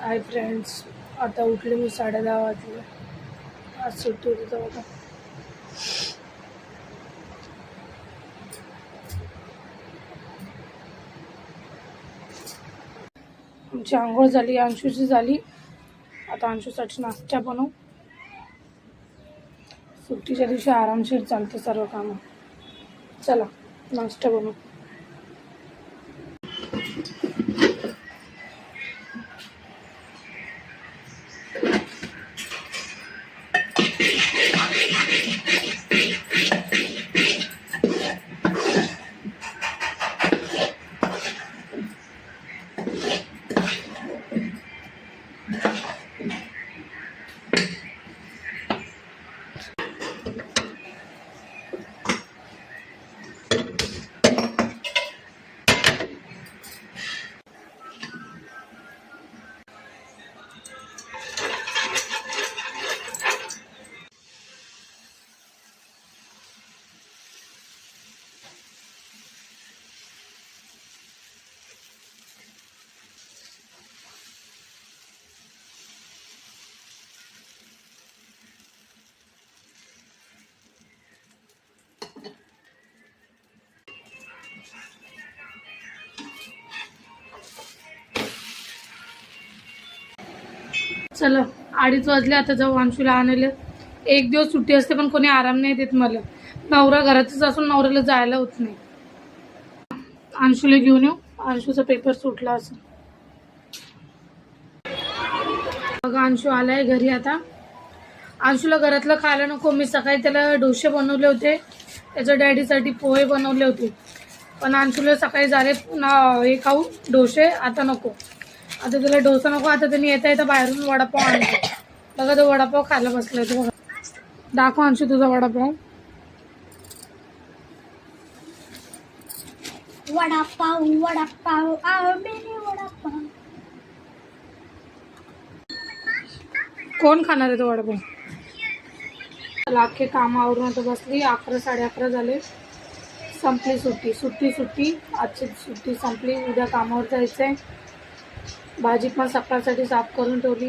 Hi friends, आता उठले मी 10:30 वाजले. आज सुट्टी होती तर बघा. आमची आंघोळ झाली, अंशूची झाली. आता अंशूसाठी नाश्ता बनवू. सुट्टीच्या दिवशी आरामशीर चालतं सर्व कामं. चला नाश्ता बनवू. चला 2:30 वाजले. आता जाऊ अंशूला आणायला. एक दिवस सुट्टी असते पण कोणी आराम नाही देत मला. नवरा घरातच असून नवऱ्याला जायला होत नाही. अंशूला घेऊन येऊ. अंशूचा पेपर सुटला असं. बघा अंशू आलाय घरी. आता अंशूला घरातलं खायला नको. मी सकाळी त्याला डोसे बनवले होते, त्याच्या डॅडीसाठी पोहे बनवले होते. पण अंशूला सकाळी झाले हे खाऊ डोसे. आता नको. आता त्याला डोसा नको. आता त्यांनी येता बाहेरून वडापाव आणतो. बघा तो वडापाव खायला बसलाय. तो बघा. दाखव अंशू तुझा वडापाव. वडापाव वडापाव आओ मेरे वडापाव. कोण खाणार आहे तो वडापाव? अख्खे काम आवरून आता बसली. 11 11:30 झाले. संपली सुट्टी. सुट्टी आजची सुट्टी संपली. उद्या कामावर जायचंय. भाजी पण सकाळसाठी साफ करून ठेवली.